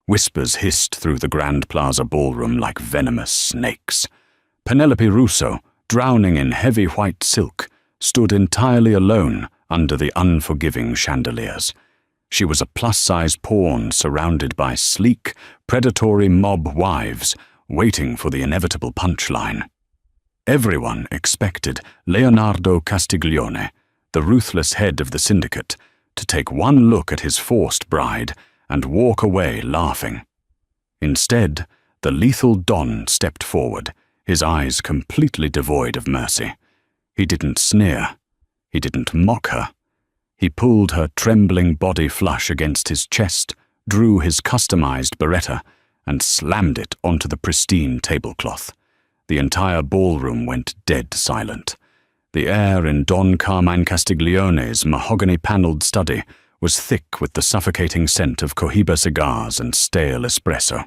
Whispers hissed through the Grand Plaza ballroom like venomous snakes. Penelope Russo, drowning in heavy white silk, stood entirely alone under the unforgiving chandeliers. She was a plus-size pawn surrounded by sleek, predatory mob wives waiting for the inevitable punchline. Everyone expected Leonardo Castiglione, the ruthless head of the syndicate, to take one look at his forced bride and walk away laughing. Instead, the lethal Don stepped forward, his eyes completely devoid of mercy. He didn't sneer. He didn't mock her. He pulled her trembling body flush against his chest, drew his customized Beretta, and slammed it onto the pristine tablecloth. The entire ballroom went dead silent. The air in Don Carmine Castiglione's mahogany-paneled study was thick with the suffocating scent of Cohiba cigars and stale espresso.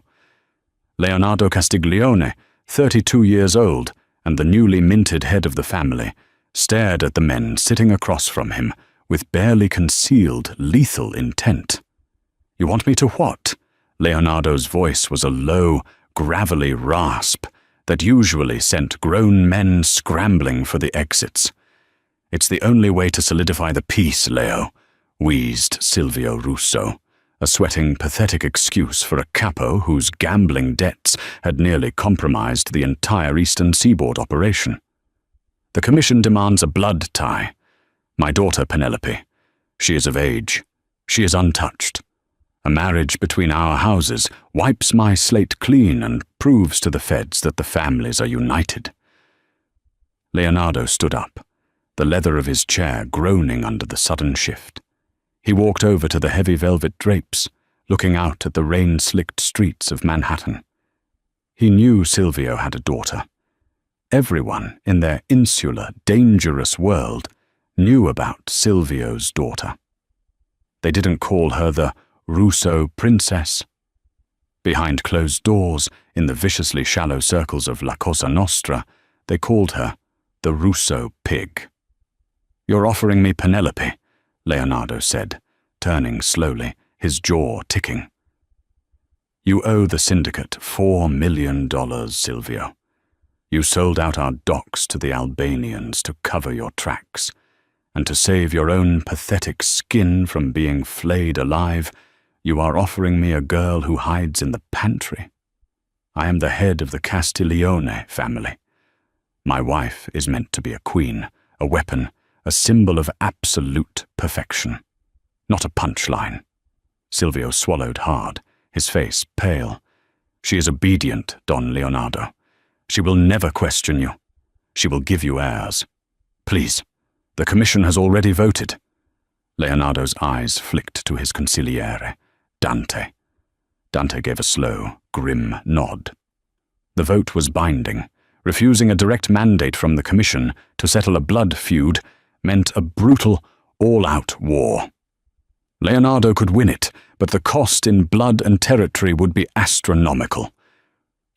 Leonardo Castiglione, 32 years old and the newly minted head of the family, stared at the men sitting across from him with barely concealed lethal intent. "You want me to what?" Leonardo's voice was a low, gravelly rasp that usually sent grown men scrambling for the exits. "It's the only way to solidify the peace, Leo," wheezed Silvio Russo, a sweating, pathetic excuse for a capo whose gambling debts had nearly compromised the entire Eastern Seaboard operation. "The Commission demands a blood tie. My daughter Penelope. She is of age. She is untouched. A marriage between our houses wipes my slate clean and proves to the feds that the families are united." Leonardo stood up, the leather of his chair groaning under the sudden shift. He walked over to the heavy velvet drapes, looking out at the rain-slicked streets of Manhattan. He knew Silvio had a daughter. Everyone in their insular, dangerous world knew about Silvio's daughter. They didn't call her the Russo princess. Behind closed doors, in the viciously shallow circles of La Cosa Nostra, they called her the Russo pig. "You're offering me Penelope," Leonardo said, turning slowly, his jaw ticking. "You owe the syndicate $4 million, Silvio. You sold out our docks to the Albanians to cover your tracks, and to save your own pathetic skin from being flayed alive, you are offering me a girl who hides in the pantry. I am the head of the Castiglione family. My wife is meant to be a queen, a weapon, a symbol of absolute perfection, not a punchline." Silvio swallowed hard, his face pale. "She is obedient, Don Leonardo. She will never question you. She will give you heirs. Please, the Commission has already voted." Leonardo's eyes flicked to his consigliere, Dante. Dante gave a slow, grim nod. The vote was binding. Refusing a direct mandate from the Commission to settle a blood feud meant a brutal, all-out war. Leonardo could win it, but the cost in blood and territory would be astronomical.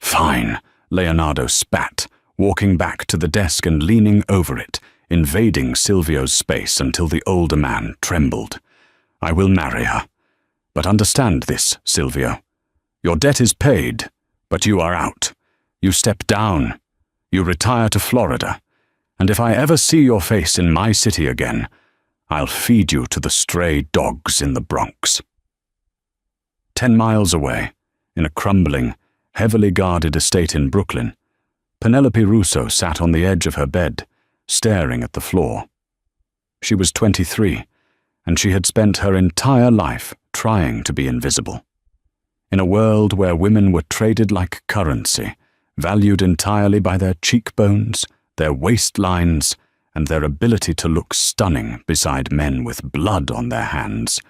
"Fine," Leonardo spat, walking back to the desk and leaning over it, invading Silvio's space until the older man trembled. "I will marry her. But understand this, Silvio. Your debt is paid, but you are out. You step down. You retire to Florida. And if I ever see your face in my city again, I'll feed you to the stray dogs in the Bronx." 10 miles away, in a crumbling, heavily guarded estate in Brooklyn, Penelope Russo sat on the edge of her bed, staring at the floor. She was 23, and she had spent her entire life trying to be invisible. In a world where women were traded like currency, valued entirely by their cheekbones, their waistlines, and their ability to look stunning beside men with blood on their hands,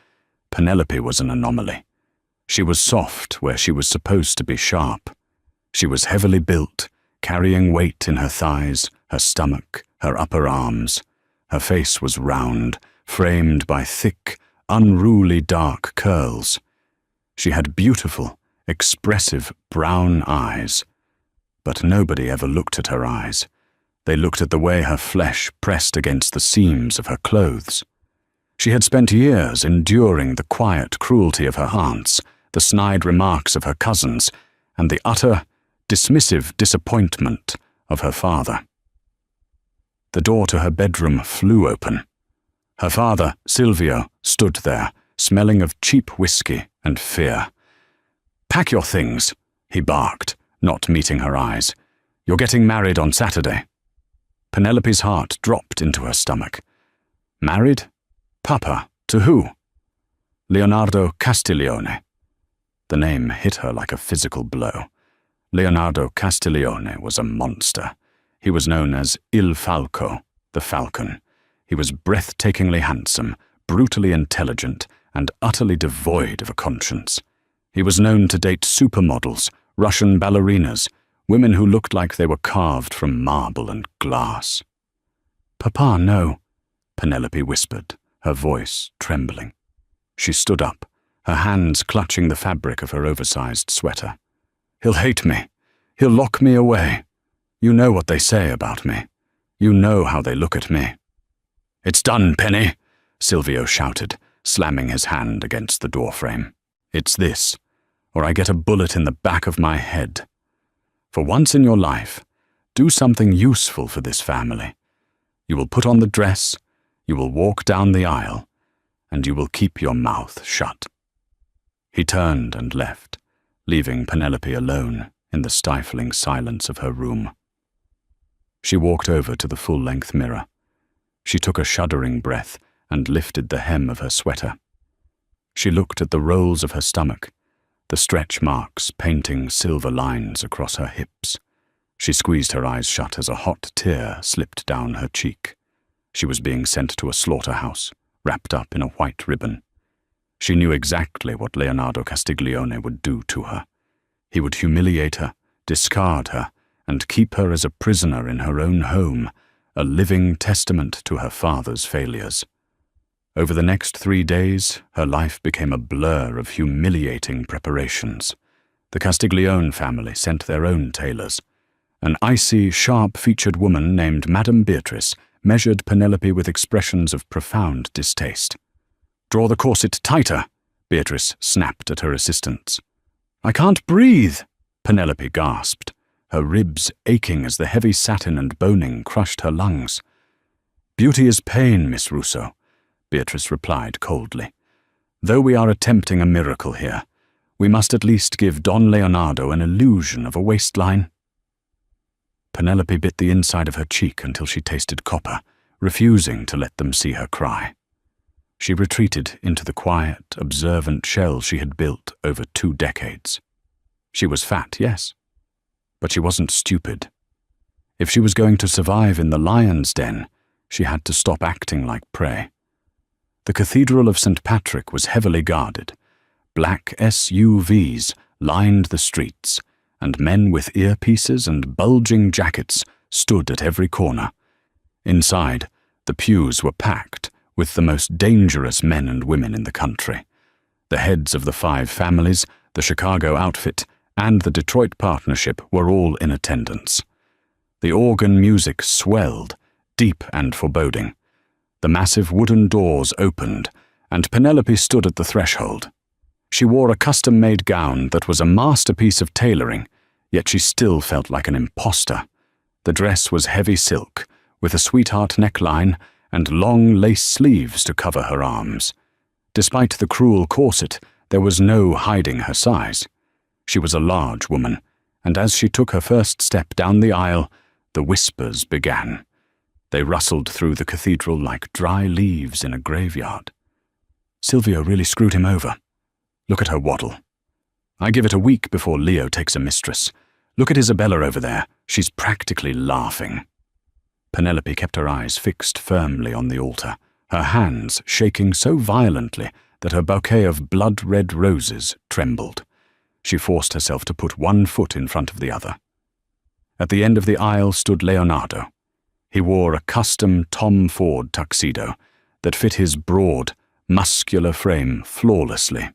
Penelope was an anomaly. She was soft where she was supposed to be sharp. She was heavily built, carrying weight in her thighs, her stomach, her upper arms. Her face was round, framed by thick, unruly dark curls. She had beautiful, expressive brown eyes. But nobody ever looked at her eyes. They looked at the way her flesh pressed against the seams of her clothes. She had spent years enduring the quiet cruelty of her aunts, the snide remarks of her cousins, and the utter, dismissive disappointment of her father. The door to her bedroom flew open. Her father, Silvio, stood there, smelling of cheap whiskey and fear. "Pack your things," he barked, not meeting her eyes. "You're getting married on Saturday." Penelope's heart dropped into her stomach. Married? Papa, to who? Leonardo Castiglione. The name hit her like a physical blow. Leonardo Castiglione was a monster. He was known as Il Falco, the Falcon. He was breathtakingly handsome, brutally intelligent, and utterly devoid of a conscience. He was known to date supermodels, Russian ballerinas, women who looked like they were carved from marble and glass. "Papa, no," Penelope whispered, her voice trembling. She stood up, her hands clutching the fabric of her oversized sweater. "He'll hate me. He'll lock me away. You know what they say about me. You know how they look at me." "It's done, Penny," Silvio shouted, slamming his hand against the doorframe. "It's this, or I get a bullet in the back of my head. For once in your life, do something useful for this family. You will put on the dress, you will walk down the aisle, and you will keep your mouth shut." He turned and left, leaving Penelope alone in the stifling silence of her room. She walked over to the full-length mirror. She took a shuddering breath and lifted the hem of her sweater. She looked at the rolls of her stomach, the stretch marks painting silver lines across her hips. She squeezed her eyes shut as a hot tear slipped down her cheek. She was being sent to a slaughterhouse, wrapped up in a white ribbon. She knew exactly what Leonardo Castiglione would do to her. He would humiliate her, discard her, and keep her as a prisoner in her own home, a living testament to her father's failures. Over the next 3 days, her life became a blur of humiliating preparations. The Castiglione family sent their own tailors. An icy, sharp-featured woman named Madame Beatrice measured Penelope with expressions of profound distaste. "Draw the corset tighter," Beatrice snapped at her assistants. "I can't breathe," Penelope gasped, her ribs aching as the heavy satin and boning crushed her lungs. "Beauty is pain, Miss Russo," Beatrice replied coldly. "Though we are attempting a miracle here, we must at least give Don Leonardo an illusion of a waistline." Penelope bit the inside of her cheek until she tasted copper, refusing to let them see her cry. She retreated into the quiet, observant shell she had built over 2 decades. She was fat, yes, but she wasn't stupid. If she was going to survive in the lion's den, she had to stop acting like prey. The Cathedral of St. Patrick was heavily guarded. Black SUVs lined the streets, and men with earpieces and bulging jackets stood at every corner. Inside, the pews were packed with the most dangerous men and women in the country. The heads of the 5 families, the Chicago outfit, and the Detroit partnership were all in attendance. The organ music swelled, deep and foreboding. The massive wooden doors opened, and Penelope stood at the threshold. She wore a custom-made gown that was a masterpiece of tailoring, yet she still felt like an imposter. The dress was heavy silk, with a sweetheart neckline and long lace sleeves to cover her arms. Despite the cruel corset, there was no hiding her size. She was a large woman, and as she took her first step down the aisle, the whispers began. They rustled through the cathedral like dry leaves in a graveyard. "Silvio really screwed him over. Look at her waddle. I give it a week before Leo takes a mistress. Look at Isabella over there. She's practically laughing." Penelope kept her eyes fixed firmly on the altar, her hands shaking so violently that her bouquet of blood-red roses trembled. She forced herself to put one foot in front of the other. At the end of the aisle stood Leonardo. He wore a custom Tom Ford tuxedo that fit his broad, muscular frame flawlessly.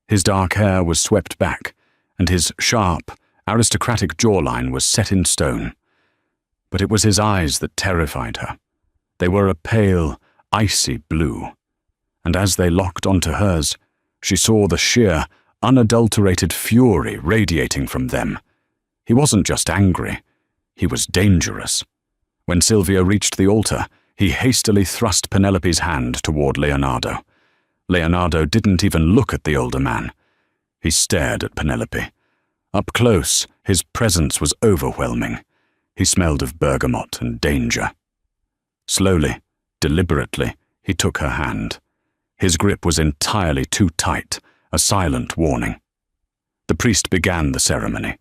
His dark hair was swept back, and his sharp, aristocratic jawline was set in stone. But it was his eyes that terrified her. They were a pale, icy blue, and as they locked onto hers, she saw the sheer, unadulterated fury radiating from them. He wasn't just angry, he was dangerous. When Silvia reached the altar, he hastily thrust Penelope's hand toward Leonardo. Leonardo didn't even look at the older man. He stared at Penelope. Up close, his presence was overwhelming. He smelled of bergamot and danger. Slowly, deliberately, he took her hand. His grip was entirely too tight, a silent warning. The priest began the ceremony.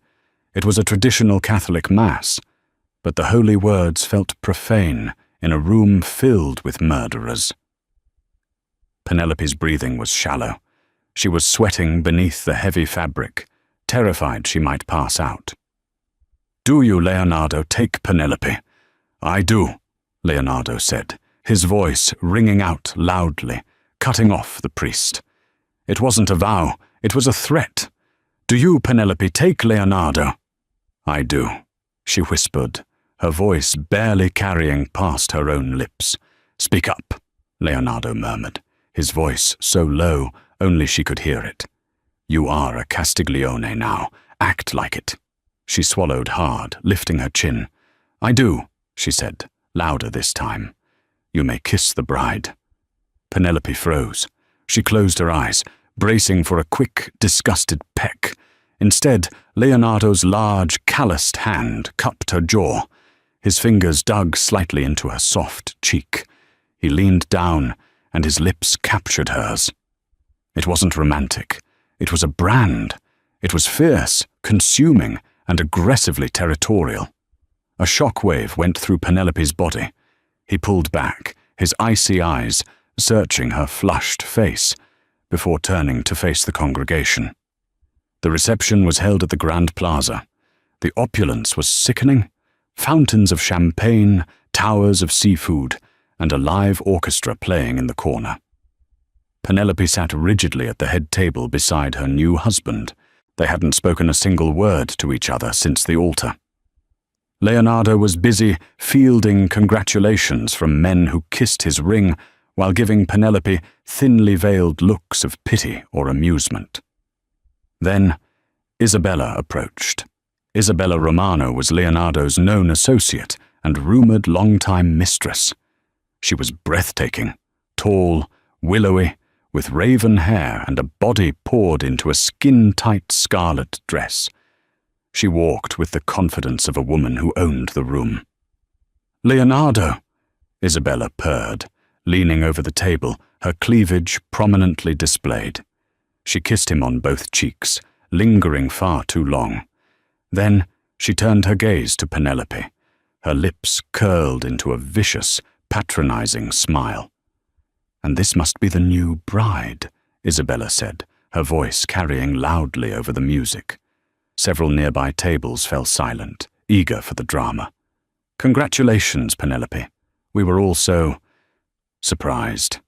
It was a traditional Catholic mass, but the holy words felt profane in a room filled with murderers. Penelope's breathing was shallow. She was sweating beneath the heavy fabric, terrified she might pass out. "Do you, Leonardo, take Penelope?" "I do," Leonardo said, his voice ringing out loudly, cutting off the priest. It wasn't a vow, it was a threat. "Do you, Penelope, take Leonardo?" "I do," she whispered, her voice barely carrying past her own lips. "Speak up," Leonardo murmured, his voice so low only she could hear it. "You are a Castiglione now. Act like it." She swallowed hard, lifting her chin. "I do," she said, louder this time. "You may kiss the bride." Penelope froze. She closed her eyes, bracing for a quick, disgusted peck. Instead, Leonardo's large, calloused hand cupped her jaw. His fingers dug slightly into her soft cheek. He leaned down, and his lips captured hers. It wasn't romantic. It was a brand. It was fierce, consuming, and aggressively territorial. A shockwave went through Penelope's body. He pulled back, his icy eyes searching her flushed face, before turning to face the congregation. The reception was held at the Grand Plaza. The opulence was sickening. Fountains of champagne, towers of seafood, and a live orchestra playing in the corner. Penelope sat rigidly at the head table beside her new husband. They hadn't spoken a single word to each other since the altar. Leonardo was busy fielding congratulations from men who kissed his ring while giving Penelope thinly veiled looks of pity or amusement. Then Isabella approached. Isabella Romano was Leonardo's known associate and rumored longtime mistress. She was breathtaking, tall, willowy, with raven hair and a body poured into a skin-tight scarlet dress. She walked with the confidence of a woman who owned the room. "Leonardo," Isabella purred, leaning over the table, her cleavage prominently displayed. She kissed him on both cheeks, lingering far too long. Then she turned her gaze to Penelope. Her lips curled into a vicious, patronizing smile. "And this must be the new bride," Isabella said, her voice carrying loudly over the music. Several nearby tables fell silent, eager for the drama. "Congratulations, Penelope. We were all so surprised.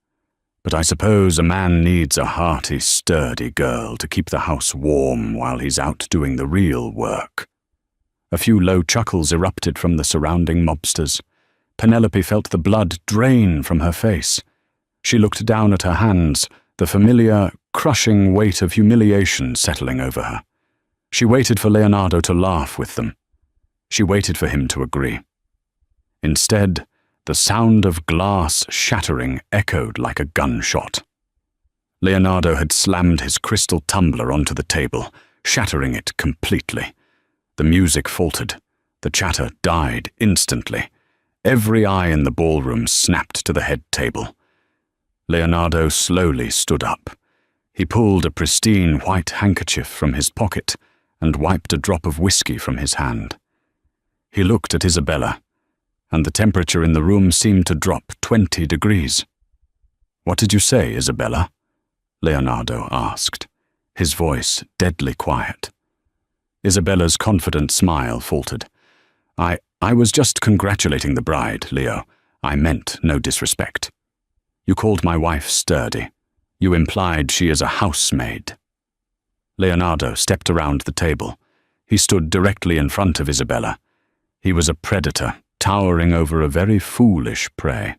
But I suppose a man needs a hearty, sturdy girl to keep the house warm while he's out doing the real work." A few low chuckles erupted from the surrounding mobsters. Penelope felt the blood drain from her face. She looked down at her hands, the familiar, crushing weight of humiliation settling over her. She waited for Leonardo to laugh with them. She waited for him to agree. Instead, the sound of glass shattering echoed like a gunshot. Leonardo had slammed his crystal tumbler onto the table, shattering it completely. The music faltered. The chatter died instantly. Every eye in the ballroom snapped to the head table. Leonardo slowly stood up. He pulled a pristine white handkerchief from his pocket and wiped a drop of whiskey from his hand. He looked at Isabella, and the temperature in the room seemed to drop 20 degrees. "What did you say, Isabella?" Leonardo asked, his voice deadly quiet. Isabella's confident smile faltered. I was just congratulating the bride, Leo. I meant no disrespect. You called my wife sturdy. You implied she is a housemaid." Leonardo stepped around the table. He stood directly in front of Isabella. He was a predator, towering over a very foolish prey.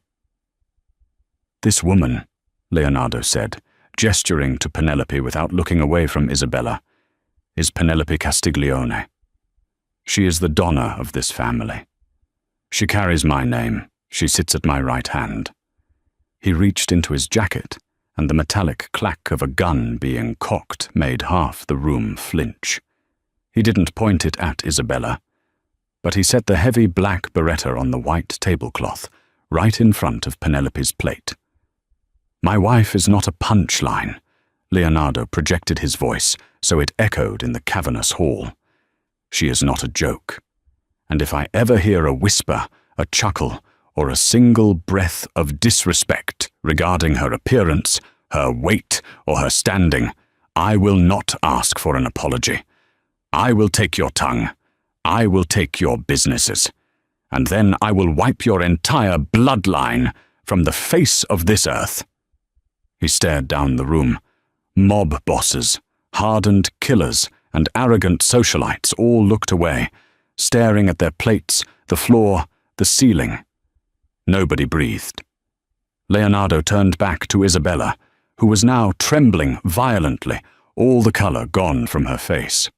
"This woman," Leonardo said, gesturing to Penelope without looking away from Isabella, is Penelope Castiglione. She is the donna of this family. She carries my name. She sits at my right hand. He reached into his jacket, and the metallic clack of a gun being cocked made half the room flinch. He didn't point it at Isabella, but he set the heavy black beretta on the white tablecloth, right in front of Penelope's plate. My wife is not a punchline. Leonardo projected his voice so it echoed in the cavernous hall. She is not a joke. And if I ever hear a whisper, a chuckle, or a single breath of disrespect regarding her appearance, her weight, or her standing, I will not ask for an apology. I will take your tongue. I will take your businesses. And then I will wipe your entire bloodline from the face of this earth. He stared down the room. Mob bosses, hardened killers, and arrogant socialites all looked away, staring at their plates, the floor, the ceiling. Nobody breathed. Leonardo turned back to Isabella, who was now trembling violently, all the color gone from her face.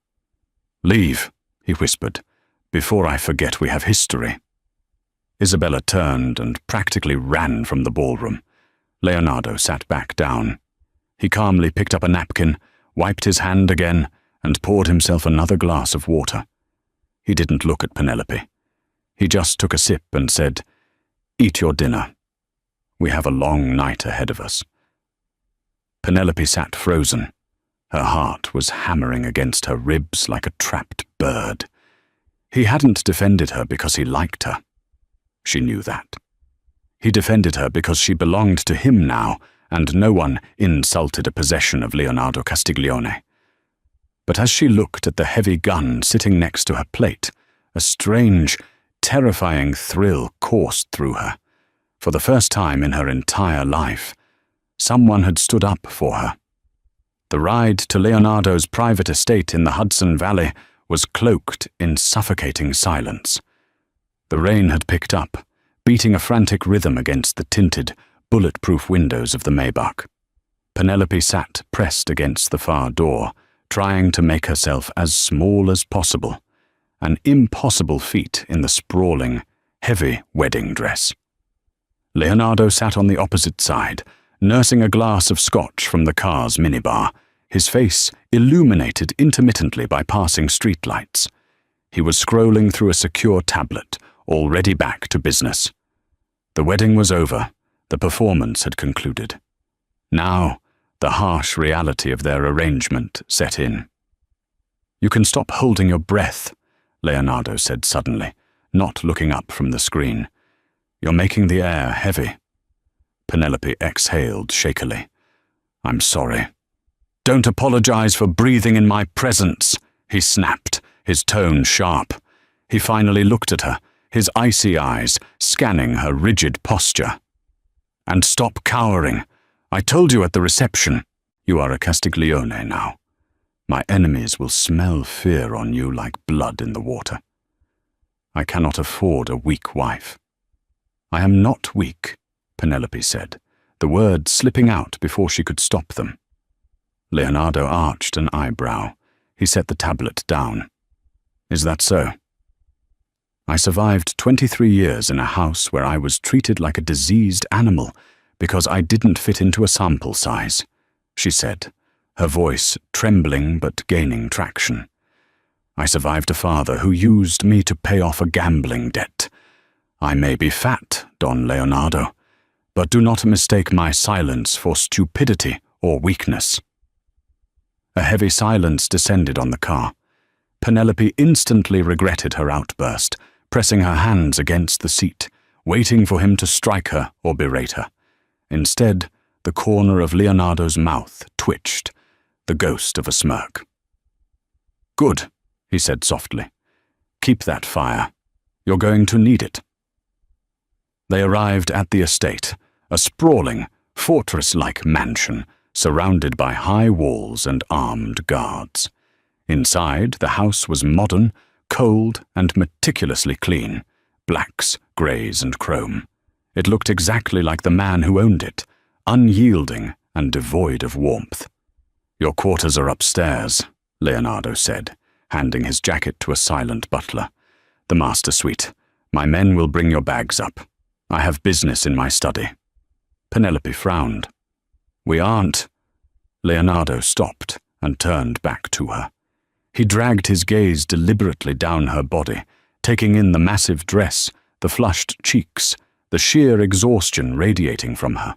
"Leave," he whispered, "before I forget we have history." Isabella turned and practically ran from the ballroom. Leonardo sat back down. He calmly picked up a napkin, wiped his hand again, and poured himself another glass of water. He didn't look at Penelope. He just took a sip and said, "Eat your dinner. We have a long night ahead of us." Penelope sat frozen. Her heart was hammering against her ribs like a trapped bird. He hadn't defended her because he liked her. She knew that. He defended her because she belonged to him now, and no one insulted a possession of Leonardo Castiglione. But as she looked at the heavy gun sitting next to her plate, a strange, terrifying thrill coursed through her. For the first time in her entire life, someone had stood up for her. The ride to Leonardo's private estate in the Hudson Valley was cloaked in suffocating silence. The rain had picked up, beating a frantic rhythm against the tinted, bulletproof windows of the Maybach. Penelope sat pressed against the far door, trying to make herself as small as possible, an impossible feat in the sprawling, heavy wedding dress. Leonardo sat on the opposite side, nursing a glass of scotch from the car's minibar, his face illuminated intermittently by passing streetlights. He was scrolling through a secure tablet, already back to business. The wedding was over. The performance had concluded. Now, the harsh reality of their arrangement set in. "You can stop holding your breath," Leonardo said suddenly, not looking up from the screen. "You're making the air heavy." Penelope exhaled shakily. "I'm sorry." "Don't apologize for breathing in my presence," he snapped, his tone sharp. He finally looked at her, his icy eyes scanning her rigid posture. "And stop cowering. I told you at the reception, you are a Castiglione now. My enemies will smell fear on you like blood in the water. I cannot afford a weak wife." "I am not weak," Penelope said, the words slipping out before she could stop them. Leonardo arched an eyebrow. He set the tablet down. "Is that so?" "I survived 23 years in a house where I was treated like a diseased animal because I didn't fit into a sample size," she said, her voice trembling but gaining traction. "I survived a father who used me to pay off a gambling debt. I may be fat, Don Leonardo, but do not mistake my silence for stupidity or weakness." A heavy silence descended on the car. Penelope instantly regretted her outburst, pressing her hands against the seat, waiting for him to strike her or berate her. Instead, the corner of Leonardo's mouth twitched, the ghost of a smirk. "Good," he said softly. "Keep that fire. You're going to need it." They arrived at the estate, a sprawling, fortress-like mansion surrounded by high walls and armed guards. Inside, the house was modern, cold, and meticulously clean, blacks, greys, and chrome. It looked exactly like the man who owned it, unyielding and devoid of warmth. "Your quarters are upstairs," Leonardo said, handing his jacket to a silent butler. "The master suite. My men will bring your bags up. I have business in my study." Penelope frowned. "We aren't—" Leonardo stopped and turned back to her. He dragged his gaze deliberately down her body, taking in the massive dress, the flushed cheeks, the sheer exhaustion radiating from her.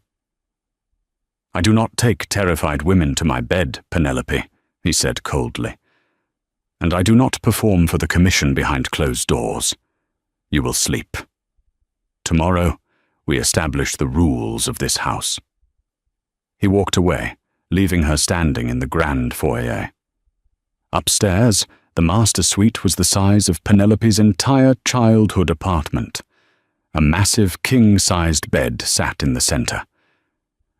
"I do not take terrified women to my bed, Penelope," he said coldly. "And I do not perform for the commission behind closed doors. You will sleep. Tomorrow, we establish the rules of this house." He walked away, leaving her standing in the grand foyer. Upstairs, the master suite was the size of Penelope's entire childhood apartment. A massive king-sized bed sat in the center.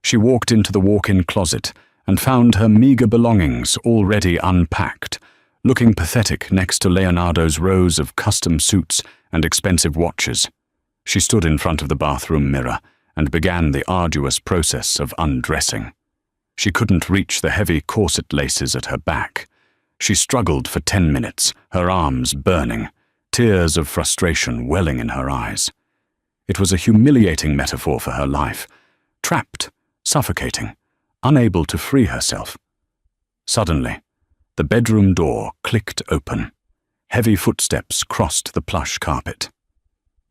She walked into the walk-in closet and found her meager belongings already unpacked, looking pathetic next to Leonardo's rows of custom suits and expensive watches. She stood in front of the bathroom mirror and began the arduous process of undressing. She couldn't reach the heavy corset laces at her back. She struggled for 10 minutes, her arms burning, tears of frustration welling in her eyes. It was a humiliating metaphor for her life, trapped, suffocating, unable to free herself. Suddenly, the bedroom door clicked open. Heavy footsteps crossed the plush carpet.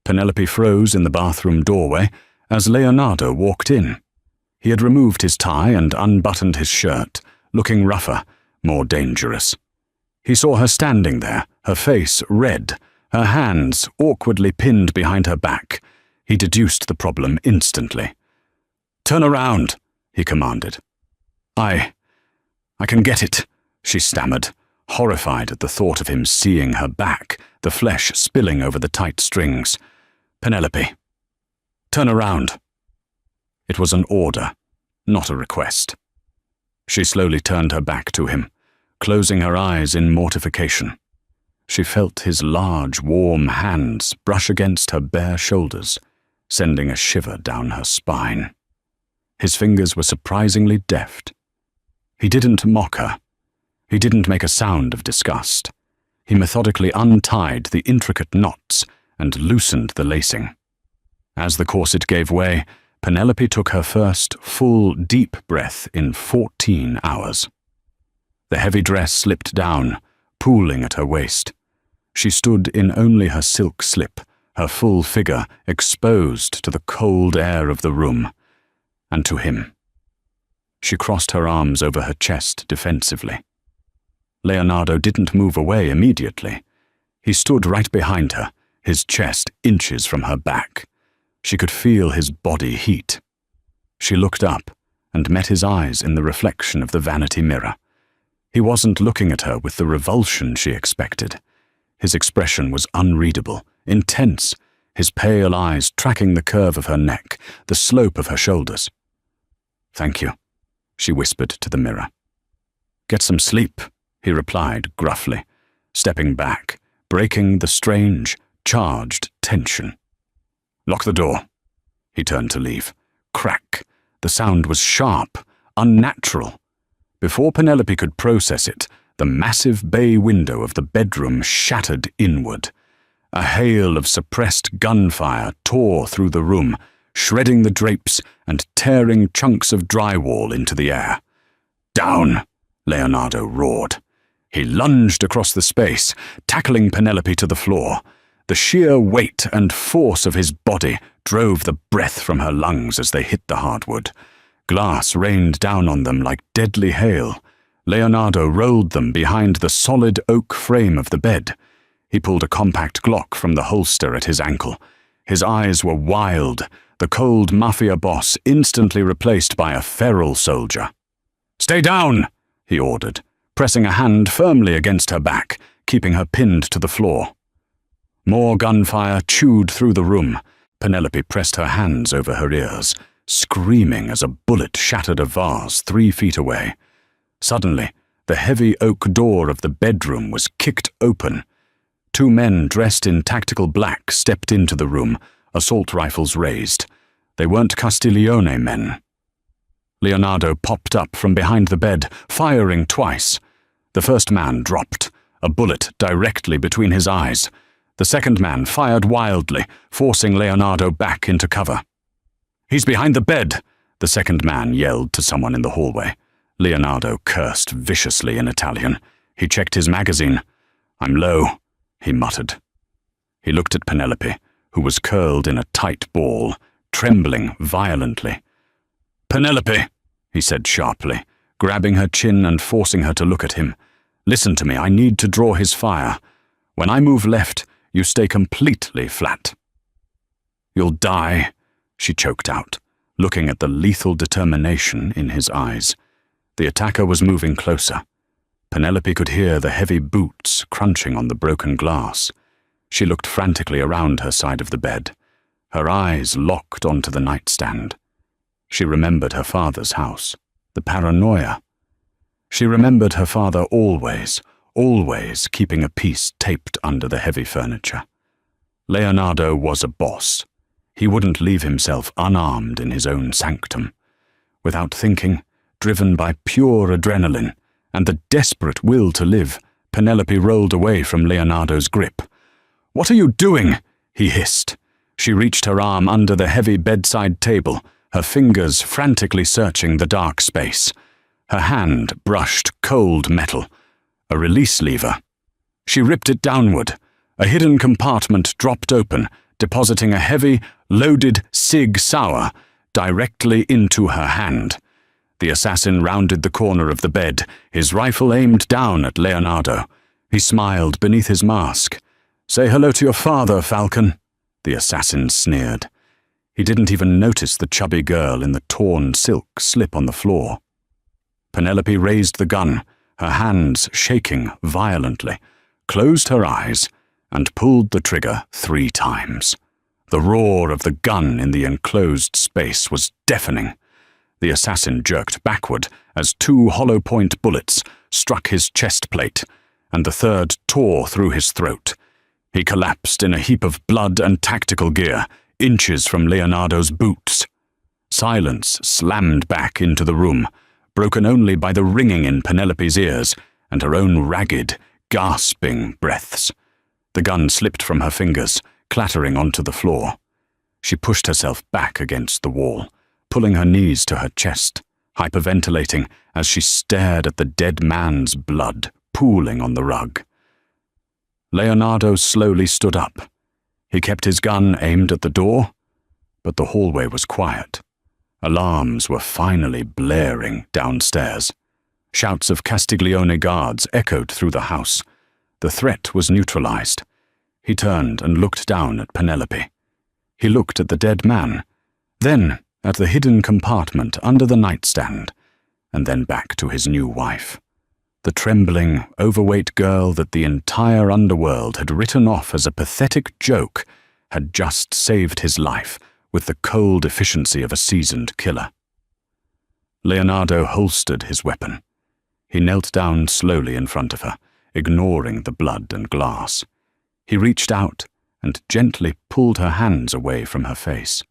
Penelope froze in the bathroom doorway as Leonardo walked in. He had removed his tie and unbuttoned his shirt, looking rougher, more dangerous. He saw her standing there, her face red, her hands awkwardly pinned behind her back. He deduced the problem instantly. "Turn around," he commanded. I can get it," she stammered, horrified at the thought of him seeing her back, the flesh spilling over the tight strings. "Penelope, turn around." It was an order, not a request. She slowly turned her back to him, closing her eyes in mortification. She felt his large, warm hands brush against her bare shoulders, sending a shiver down her spine. His fingers were surprisingly deft. He didn't mock her. He didn't make a sound of disgust. He methodically untied the intricate knots and loosened the lacing. As the corset gave way, Penelope took her first full, deep breath in 14 hours. The heavy dress slipped down, pooling at her waist. She stood in only her silk slip, her full figure exposed to the cold air of the room, and to him. She crossed her arms over her chest defensively. Leonardo didn't move away immediately. He stood right behind her, his chest inches from her back. She could feel his body heat. She looked up and met his eyes in the reflection of the vanity mirror. He wasn't looking at her with the revulsion she expected. His expression was unreadable, intense, his pale eyes tracking the curve of her neck, the slope of her shoulders. "Thank you," she whispered to the mirror. "Get some sleep," he replied gruffly, stepping back, breaking the strange, charged tension. "Lock the door." He turned to leave. Crack. The sound was sharp, unnatural. Before Penelope could process it, the massive bay window of the bedroom shattered inward. A hail of suppressed gunfire tore through the room, shredding the drapes and tearing chunks of drywall into the air. "Down!" Leonardo roared. He lunged across the space, tackling Penelope to the floor. The sheer weight and force of his body drove the breath from her lungs as they hit the hardwood. Glass rained down on them like deadly hail. Leonardo rolled them behind the solid oak frame of the bed. He pulled a compact Glock from the holster at his ankle. His eyes were wild, the cold Mafia boss instantly replaced by a feral soldier. "Stay down!" he ordered, pressing a hand firmly against her back, keeping her pinned to the floor. More gunfire chewed through the room. Penelope pressed her hands over her ears, screaming as a bullet shattered a vase 3 feet away. Suddenly, the heavy oak door of the bedroom was kicked open. 2 men dressed in tactical black stepped into the room, assault rifles raised. They weren't Castiglione men. Leonardo popped up from behind the bed, firing twice. The first man dropped, a bullet directly between his eyes. The second man fired wildly, forcing Leonardo back into cover. "He's behind the bed," the second man yelled to someone in the hallway. Leonardo cursed viciously in Italian. He checked his magazine. "I'm low," he muttered. He looked at Penelope, who was curled in a tight ball, trembling violently. "Penelope," he said sharply, grabbing her chin and forcing her to look at him. "Listen to me, I need to draw his fire. When I move left, you stay completely flat." "You'll die," she choked out, looking at the lethal determination in his eyes. The attacker was moving closer. Penelope could hear the heavy boots crunching on the broken glass. She looked frantically around her side of the bed, her eyes locked onto the nightstand. She remembered her father's house, the paranoia. She remembered her father always keeping a piece taped under the heavy furniture. Leonardo was a boss. He wouldn't leave himself unarmed in his own sanctum. Without thinking, driven by pure adrenaline and the desperate will to live, Penelope rolled away from Leonardo's grip. "What are you doing?" he hissed. She reached her arm under the heavy bedside table, her fingers frantically searching the dark space. Her hand brushed cold metal, a release lever. She ripped it downward. A hidden compartment dropped open, depositing a heavy, loaded Sig Sauer directly into her hand. The assassin rounded the corner of the bed, his rifle aimed down at Leonardo. He smiled beneath his mask. "Say hello to your father, Falcon," the assassin sneered. He didn't even notice the chubby girl in the torn silk slip on the floor. Penelope raised the gun, her hands shaking violently, closed her eyes, and pulled the trigger 3 times. The roar of the gun in the enclosed space was deafening. The assassin jerked backward as 2 hollow-point bullets struck his chest plate, and the third tore through his throat. He collapsed in a heap of blood and tactical gear, inches from Leonardo's boots. Silence slammed back into the room, broken only by the ringing in Penelope's ears and her own ragged, gasping breaths. The gun slipped from her fingers, clattering onto the floor. She pushed herself back against the wall, pulling her knees to her chest, hyperventilating as she stared at the dead man's blood pooling on the rug. Leonardo slowly stood up. He kept his gun aimed at the door, but the hallway was quiet. Alarms were finally blaring downstairs. Shouts of Castiglione guards echoed through the house. The threat was neutralized. He turned and looked down at Penelope. He looked at the dead man, then at the hidden compartment under the nightstand, and then back to his new wife. The trembling, overweight girl that the entire underworld had written off as a pathetic joke had just saved his life with the cold efficiency of a seasoned killer. Leonardo holstered his weapon. He knelt down slowly in front of her, ignoring the blood and glass. He reached out and gently pulled her hands away from her face.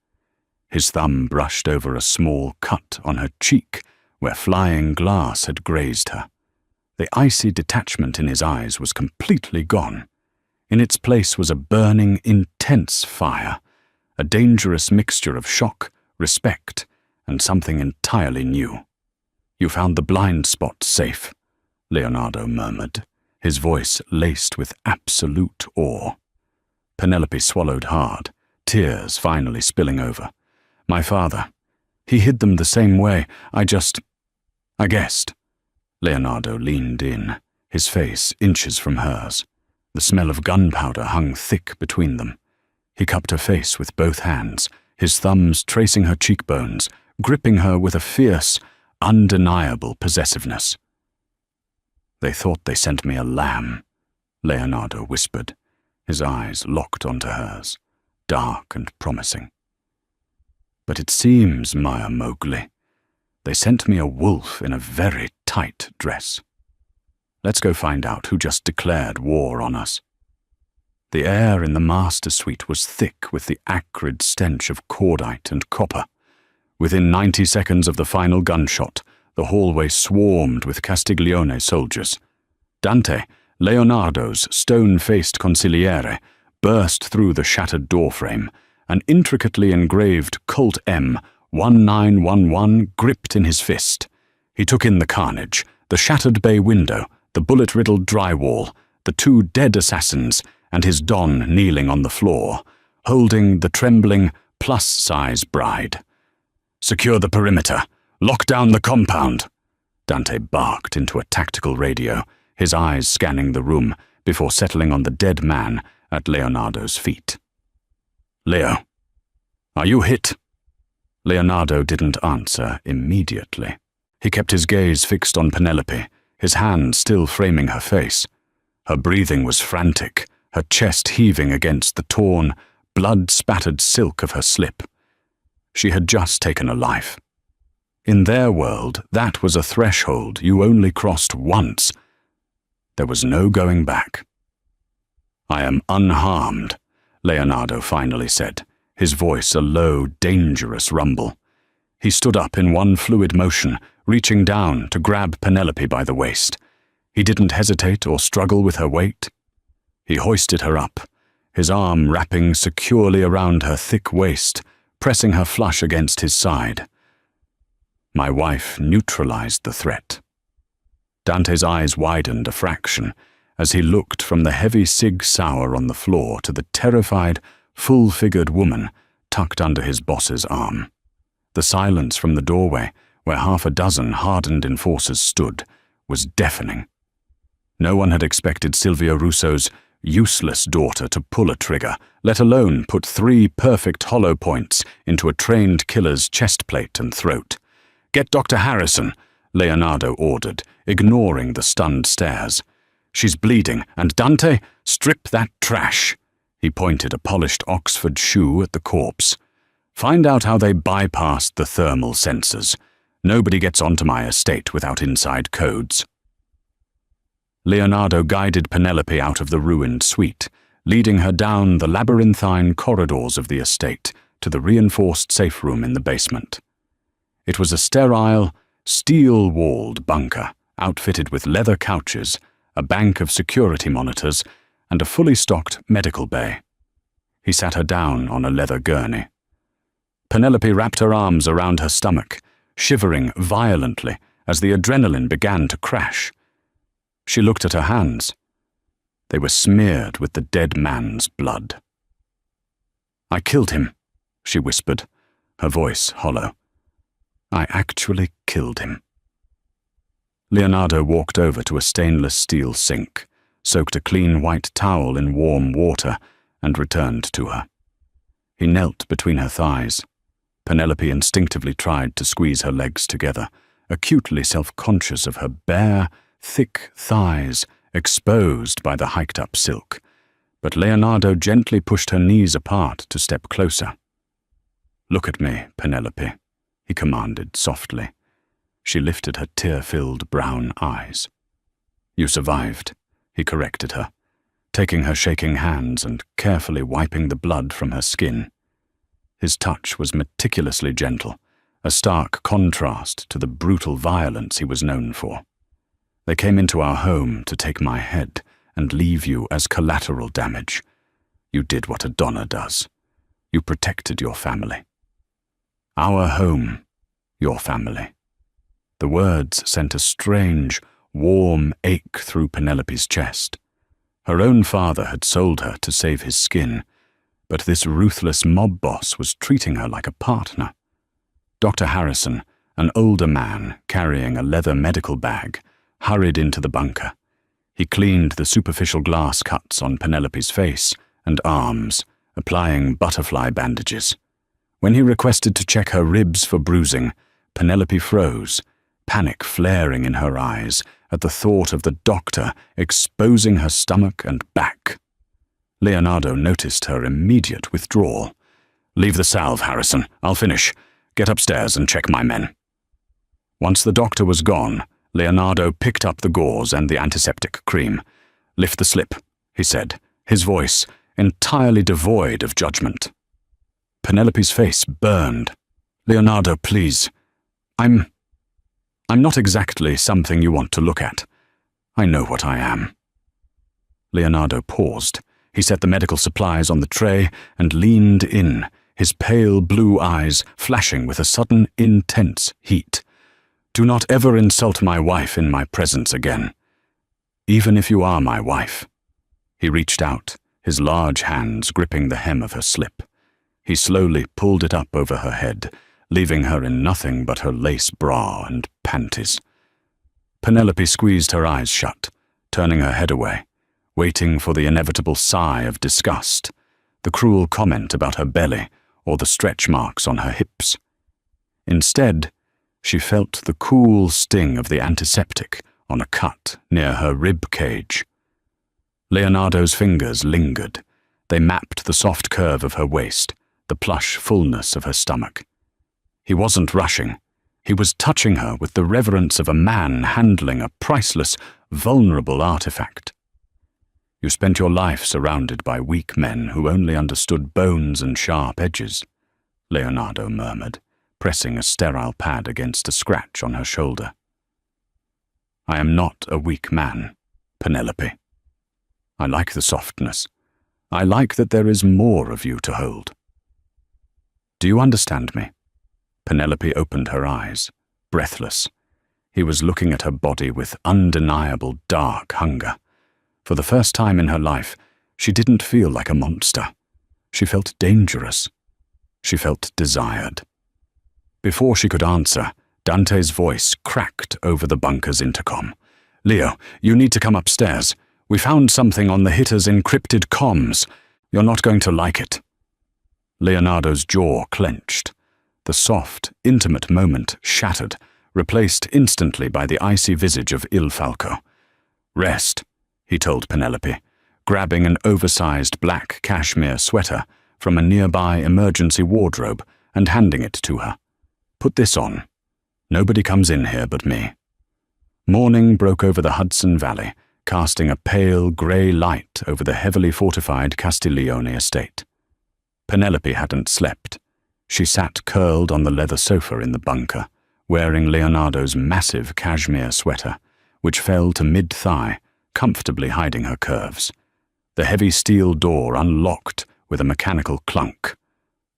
His thumb brushed over a small cut on her cheek where flying glass had grazed her. The icy detachment in his eyes was completely gone. In its place was a burning, intense fire, a dangerous mixture of shock, respect, and something entirely new. "You found the blind spot safe," Leonardo murmured, his voice laced with absolute awe. Penelope swallowed hard, tears finally spilling over. "My father. He hid them the same way. I guessed." Leonardo leaned in, his face inches from hers. The smell of gunpowder hung thick between them. He cupped her face with both hands, his thumbs tracing her cheekbones, gripping her with a fierce, undeniable possessiveness. "They thought they sent me a lamb," Leonardo whispered, his eyes locked onto hers, dark and promising. "But it seems, Maya Mowgli, they sent me a wolf in a very tight dress. Let's go find out who just declared war on us." The air in the master suite was thick with the acrid stench of cordite and copper. Within 90 seconds of the final gunshot, the hallway swarmed with Castiglione soldiers. Dante, Leonardo's stone-faced consigliere, burst through the shattered doorframe, an intricately engraved Colt M 1911 gripped in his fist. He took in the carnage, the shattered bay window, the bullet-riddled drywall, the two dead assassins, and his Don kneeling on the floor, holding the trembling, plus-size bride. "Secure the perimeter. Lock down the compound," Dante barked into a tactical radio, his eyes scanning the room before settling on the dead man at Leonardo's feet. "Leo, are you hit?" Leonardo didn't answer immediately. He kept his gaze fixed on Penelope, his hand still framing her face. Her breathing was frantic, her chest heaving against the torn, blood-spattered silk of her slip. She had just taken a life. In their world, that was a threshold you only crossed once. There was no going back. "I am unharmed," Leonardo finally said, his voice a low, dangerous rumble. He stood up in one fluid motion, reaching down to grab Penelope by the waist. He didn't hesitate or struggle with her weight. He hoisted her up, his arm wrapping securely around her thick waist, pressing her flush against his side. My wife neutralized the threat. Dante's eyes widened a fraction as he looked from the heavy Sig Sauer on the floor to the terrified, full-figured woman tucked under his boss's arm. The silence from the doorway, where half a dozen hardened enforcers stood, was deafening. No one had expected Silvio Russo's useless daughter to pull a trigger, let alone put 3 perfect hollow points into a trained killer's chest plate and throat. "Get Dr. Harrison," Leonardo ordered, ignoring the stunned stares. "She's bleeding, and Dante, strip that trash." He pointed a polished Oxford shoe at the corpse. "Find out how they bypassed the thermal sensors. Nobody gets onto my estate without inside codes." Leonardo guided Penelope out of the ruined suite, leading her down the labyrinthine corridors of the estate to the reinforced safe room in the basement. It was a sterile, steel-walled bunker, outfitted with leather couches, a bank of security monitors, and a fully stocked medical bay. He sat her down on a leather gurney. Penelope wrapped her arms around her stomach, shivering violently as the adrenaline began to crash. She looked at her hands. They were smeared with the dead man's blood. "I killed him," she whispered, her voice hollow. "I actually killed him." Leonardo walked over to a stainless steel sink, soaked a clean white towel in warm water, and returned to her. He knelt between her thighs. Penelope instinctively tried to squeeze her legs together, acutely self-conscious of her bare, thick thighs exposed by the hiked-up silk, but Leonardo gently pushed her knees apart to step closer. "Look at me, Penelope," he commanded softly. She lifted her tear-filled brown eyes. "You survived," he corrected her, taking her shaking hands and carefully wiping the blood from her skin. His touch was meticulously gentle, a stark contrast to the brutal violence he was known for. "They came into our home to take my head and leave you as collateral damage. You did what a Donna does. You protected your family. Our home, your family." The words sent a strange, warm ache through Penelope's chest. Her own father had sold her to save his skin, but this ruthless mob boss was treating her like a partner. Dr. Harrison, an older man carrying a leather medical bag, hurried into the bunker. He cleaned the superficial glass cuts on Penelope's face and arms, applying butterfly bandages. When he requested to check her ribs for bruising, Penelope froze, panic flaring in her eyes at the thought of the doctor exposing her stomach and back. Leonardo noticed her immediate withdrawal. "Leave the salve, Harrison. I'll finish. Get upstairs and check my men." Once the doctor was gone, Leonardo picked up the gauze and the antiseptic cream. "Lift the slip," he said, his voice entirely devoid of judgment. Penelope's face burned. Leonardo, please. I'm not exactly something you want to look at. I know what I am." Leonardo paused. He set the medical supplies on the tray and leaned in, his pale blue eyes flashing with a sudden, intense heat. "Do not ever insult my wife in my presence again. Even if you are my wife." He reached out, his large hands gripping the hem of her slip. He slowly pulled it up over her head, leaving her in nothing but her lace bra and panties. Penelope squeezed her eyes shut, turning her head away, waiting for the inevitable sigh of disgust, the cruel comment about her belly or the stretch marks on her hips. Instead, she felt the cool sting of the antiseptic on a cut near her rib cage. Leonardo's fingers lingered. They mapped the soft curve of her waist, the plush fullness of her stomach. He wasn't rushing. He was touching her with the reverence of a man handling a priceless, vulnerable artifact. "You spent your life surrounded by weak men who only understood bones and sharp edges," Leonardo murmured, pressing a sterile pad against a scratch on her shoulder. "I am not a weak man, Penelope. I like the softness. I like that there is more of you to hold. Do you understand me?" Penelope opened her eyes, breathless. He was looking at her body with undeniable dark hunger. For the first time in her life, she didn't feel like a monster. She felt dangerous. She felt desired. Before she could answer, Dante's voice cracked over the bunker's intercom. "Leo, you need to come upstairs. We found something on the hitter's encrypted comms. You're not going to like it." Leonardo's jaw clenched. The soft, intimate moment shattered, replaced instantly by the icy visage of Il Falco. "Rest," he told Penelope, grabbing an oversized black cashmere sweater from a nearby emergency wardrobe and handing it to her. "Put this on. Nobody comes in here but me." Morning broke over the Hudson Valley, casting a pale grey light over the heavily fortified Castiglione estate. Penelope hadn't slept. She sat curled on the leather sofa in the bunker, wearing Leonardo's massive cashmere sweater, which fell to mid-thigh, comfortably hiding her curves. The heavy steel door unlocked with a mechanical clunk.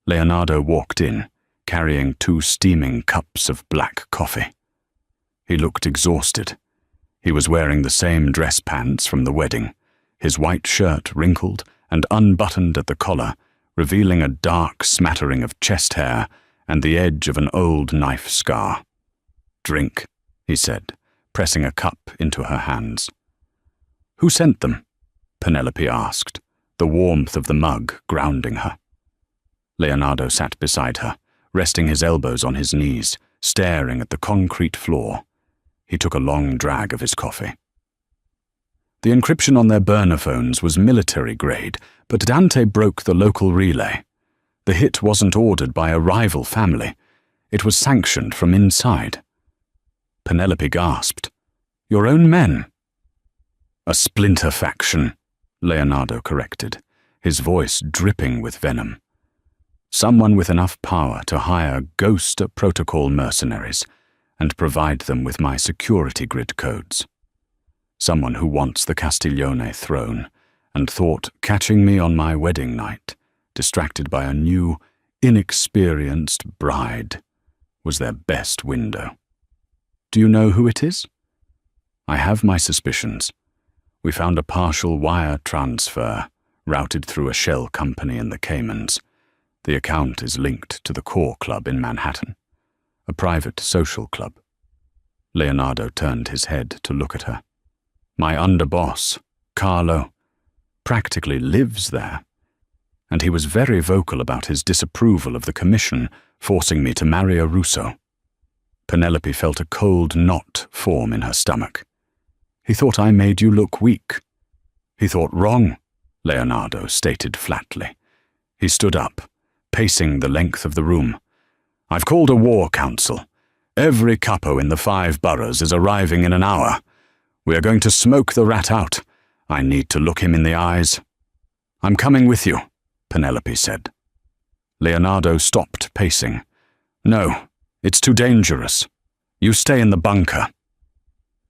Leonardo walked in, carrying 2 steaming cups of black coffee. He looked exhausted. He was wearing the same dress pants from the wedding, his white shirt wrinkled and unbuttoned at the collar, revealing a dark smattering of chest hair and the edge of an old knife scar. "Drink," he said, pressing a cup into her hands. "Who sent them?" Penelope asked, the warmth of the mug grounding her. Leonardo sat beside her, resting his elbows on his knees, staring at the concrete floor. He took a long drag of his coffee. The encryption on their burner phones was military grade, but Dante broke the local relay. The hit wasn't ordered by a rival family. It was sanctioned from inside. Penelope gasped. "Your own men?" "A splinter faction," Leonardo corrected, his voice dripping with venom. "Someone with enough power to hire ghost protocol mercenaries and provide them with my security grid codes. Someone who wants the Castiglione throne and thought catching me on my wedding night, distracted by a new, inexperienced bride, was their best window. Do you know who it is?" "I have my suspicions. We found a partial wire transfer routed through a shell company in the Caymans. The account is linked to the Core Club in Manhattan, a private social club." Leonardo turned his head to look at her. "My underboss, Carlo, practically lives there, and he was very vocal about his disapproval of the commission forcing me to marry a Russo." Penelope felt a cold knot form in her stomach. "He thought I made you look weak." "He thought wrong," Leonardo stated flatly. He stood up, pacing the length of the room. "I've called a war council. Every capo in the 5 boroughs is arriving in an hour. We are going to smoke the rat out. I need to look him in the eyes." "I'm coming with you," Penelope said. Leonardo stopped pacing. No, it's too dangerous. You stay in the bunker.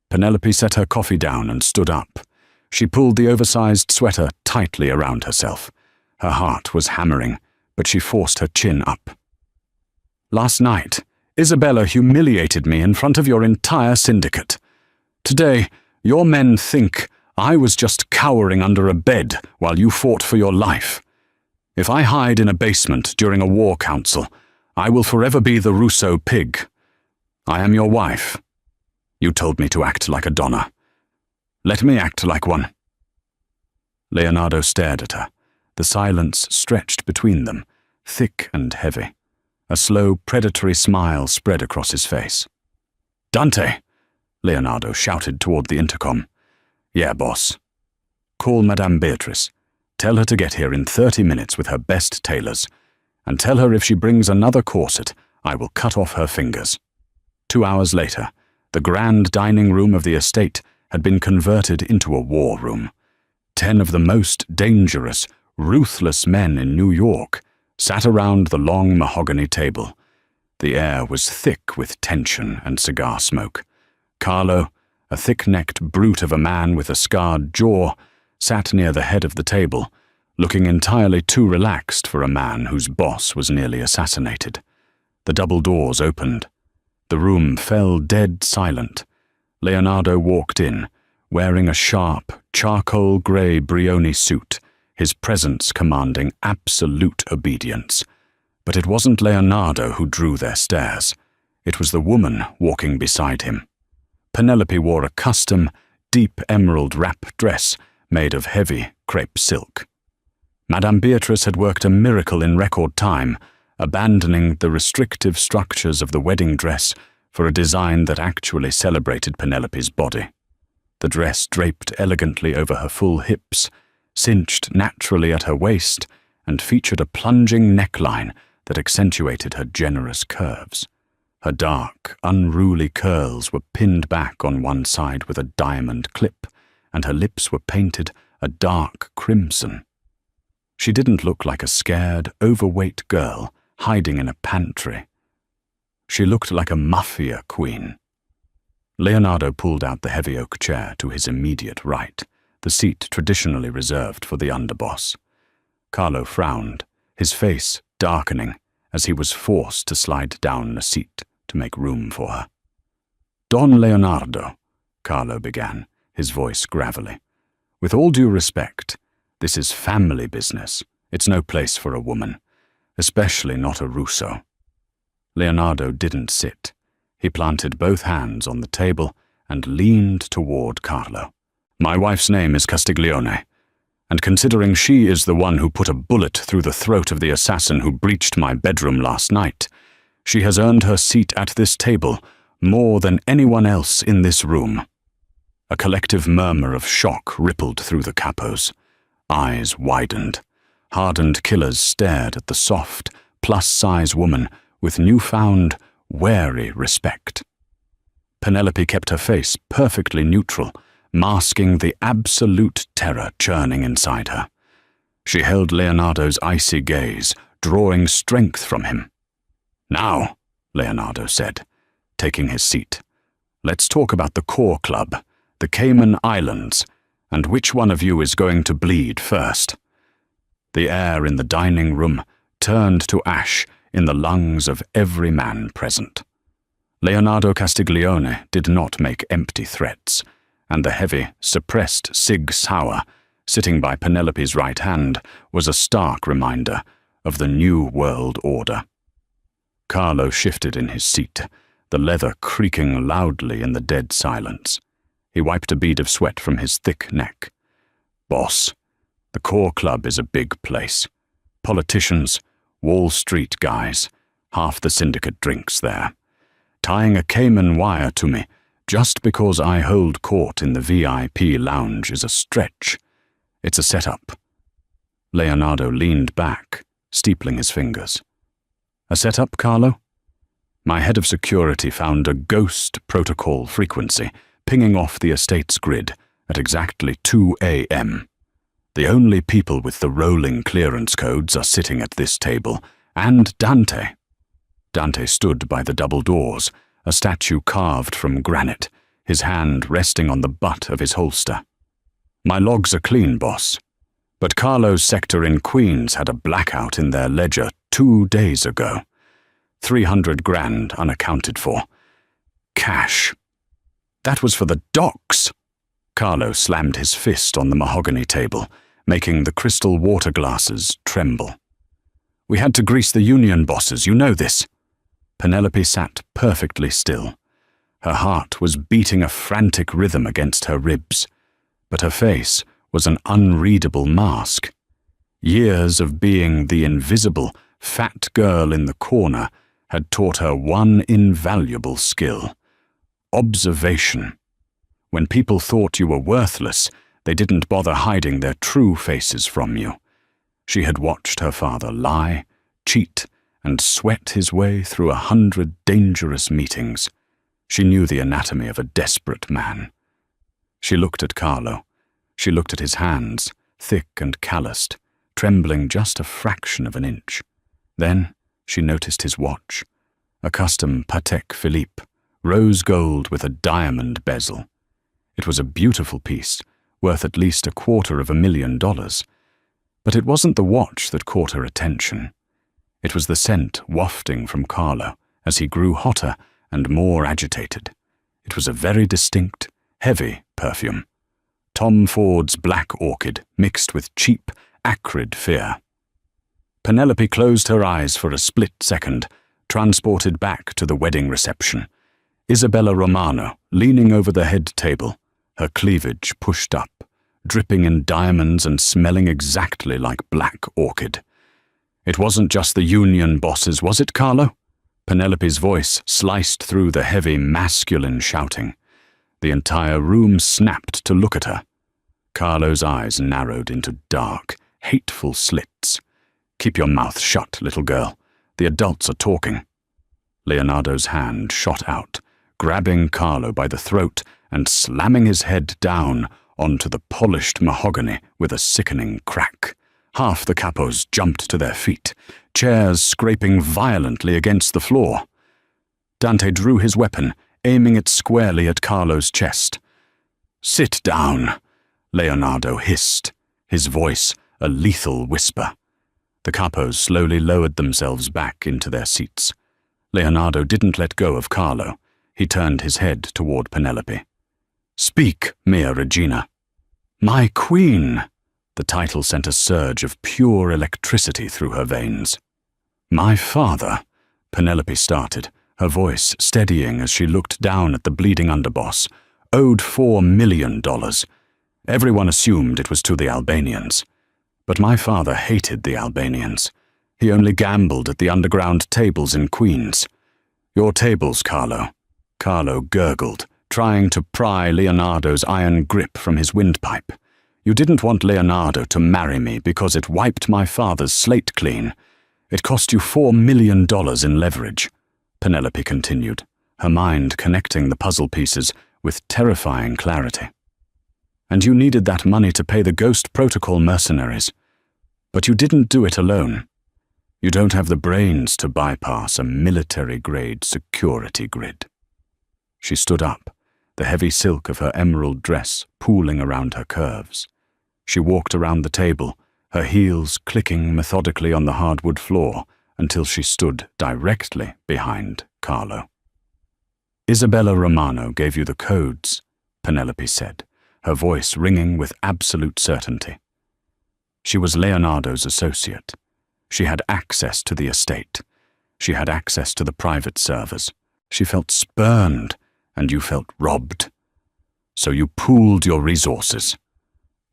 Penelope set her coffee down and stood up. She pulled the oversized sweater tightly around herself. Her heart was hammering, but she forced her chin up. Last night, Isabella humiliated me in front of your entire syndicate. Today, your men think I was just cowering under a bed while you fought for your life. If I hide in a basement during a war council, I will forever be the Russo pig. I am your wife. You told me to act like a donna. Let me act like one. Leonardo stared at her. The silence stretched between them, thick and heavy. A slow, predatory smile spread across his face. Dante! Leonardo shouted toward the intercom. Yeah, boss. Call Madame Beatrice. Tell her to get here in 30 minutes with her best tailors. And tell her if she brings another corset, I will cut off her fingers. 2 hours later, the grand dining room of the estate had been converted into a war room. 10 of the most dangerous, ruthless men in New York sat around the long mahogany table. The air was thick with tension and cigar smoke. Carlo, a thick-necked brute of a man with a scarred jaw, sat near the head of the table, looking entirely too relaxed for a man whose boss was nearly assassinated. The double doors opened. The room fell dead silent. Leonardo walked in, wearing a sharp, charcoal-grey Brioni suit, his presence commanding absolute obedience. But it wasn't Leonardo who drew their stares. It was the woman walking beside him. Penelope wore a custom, deep emerald wrap dress made of heavy crepe silk. Madame Beatrice had worked a miracle in record time, abandoning the restrictive structures of the wedding dress for a design that actually celebrated Penelope's body. The dress draped elegantly over her full hips, cinched naturally at her waist, and featured a plunging neckline that accentuated her generous curves. Her dark, unruly curls were pinned back on one side with a diamond clip, and her lips were painted a dark crimson. She didn't look like a scared, overweight girl hiding in a pantry. She looked like a Mafia queen. Leonardo pulled out the heavy oak chair to his immediate right, the seat traditionally reserved for the underboss. Carlo frowned, his face darkening as he was forced to slide down a seat to make room for her. Don Leonardo, Carlo began, his voice gravelly. With all due respect, this is family business. It's no place for a woman, especially not a Russo. Leonardo didn't sit. He planted both hands on the table and leaned toward Carlo. My wife's name is Castiglione, and considering she is the one who put a bullet through the throat of the assassin who breached my bedroom last night, she has earned her seat at this table more than anyone else in this room. A collective murmur of shock rippled through the capos. Eyes widened. Hardened killers stared at the soft, plus-size woman with newfound, wary respect. Penelope kept her face perfectly neutral, masking the absolute terror churning inside her. She held Leonardo's icy gaze, drawing strength from him. Now, Leonardo said, taking his seat, let's talk about the core club, the Cayman Islands, and which one of you is going to bleed first. The air in the dining room turned to ash in the lungs of every man present. Leonardo Castiglione did not make empty threats, and the heavy, suppressed Sig Sauer, sitting by Penelope's right hand, was a stark reminder of the new world order. Carlo shifted in his seat, the leather creaking loudly in the dead silence. He wiped a bead of sweat from his thick neck. Boss, the core club is a big place. Politicians, Wall Street guys, half the syndicate drinks there. Tying a Cayman wire to me just because I hold court in the VIP lounge is a stretch. It's a setup. Leonardo leaned back, steepling his fingers. A setup, Carlo? My head of security found a ghost protocol frequency pinging off the estate's grid at exactly 2 a.m. The only people with the rolling clearance codes are sitting at this table, and Dante. Dante stood by the double doors, a statue carved from granite, his hand resting on the butt of his holster. "My logs are clean, boss. But Carlo's sector in Queens had a blackout in their ledger 2 days ago. 300 grand unaccounted for. Cash. That was for the docks." Carlo slammed his fist on the mahogany table, making the crystal water glasses tremble. "We had to grease the union bosses, you know this." Penelope sat perfectly still. Her heart was beating a frantic rhythm against her ribs, but her face was an unreadable mask. Years of being the invisible, fat girl in the corner had taught her one invaluable skill: observation. When people thought you were worthless, they didn't bother hiding their true faces from you. She had watched her father lie, cheat, and sweat his way through 100 dangerous meetings. She knew the anatomy of a desperate man. She looked at Carlo. She looked at his hands, thick and calloused, trembling just a fraction of an inch. Then she noticed his watch, a custom Patek Philippe, rose gold with a diamond bezel. It was a beautiful piece, worth at least $250,000. But it wasn't the watch that caught her attention. It was the scent wafting from Carlo as he grew hotter and more agitated. It was a very distinct, heavy perfume. Tom Ford's black orchid mixed with cheap, acrid fear. Penelope closed her eyes for a split second, transported back to the wedding reception. Isabella Romano, leaning over the head table, her cleavage pushed up, dripping in diamonds and smelling exactly like black orchid. "It wasn't just the union bosses, was it, Carlo?" Penelope's voice sliced through the heavy, masculine shouting. The entire room snapped to look at her. Carlo's eyes narrowed into dark, hateful slits. "Keep your mouth shut, little girl. The adults are talking." Leonardo's hand shot out, grabbing Carlo by the throat and slamming his head down onto the polished mahogany with a sickening crack. Half the capos jumped to their feet, chairs scraping violently against the floor. Dante drew his weapon, aiming it squarely at Carlo's chest. "Sit down," Leonardo hissed, his voice a lethal whisper. The capos slowly lowered themselves back into their seats. Leonardo didn't let go of Carlo. He turned his head toward Penelope. "Speak, Mia Regina." "My queen!" The title sent a surge of pure electricity through her veins. "My father," Penelope started, her voice steadying as she looked down at the bleeding underboss, "owed $4 million. Everyone assumed it was to the Albanians. But my father hated the Albanians. He only gambled at the underground tables in Queens. Your tables, Carlo." Carlo gurgled, trying to pry Leonardo's iron grip from his windpipe. "You didn't want Leonardo to marry me because it wiped my father's slate clean. It cost you $4 million in leverage," Penelope continued, her mind connecting the puzzle pieces with terrifying clarity. "And you needed that money to pay the Ghost Protocol mercenaries. But you didn't do it alone. You don't have the brains to bypass a military-grade security grid." She stood up, the heavy silk of her emerald dress pooling around her curves. She walked around the table, her heels clicking methodically on the hardwood floor until she stood directly behind Carlo. "Isabella Romano gave you the codes," Penelope said, her voice ringing with absolute certainty. She was Leonardo's associate. She had access to the estate. She had access to the private servers. She felt spurned, and you felt robbed. So you pooled your resources.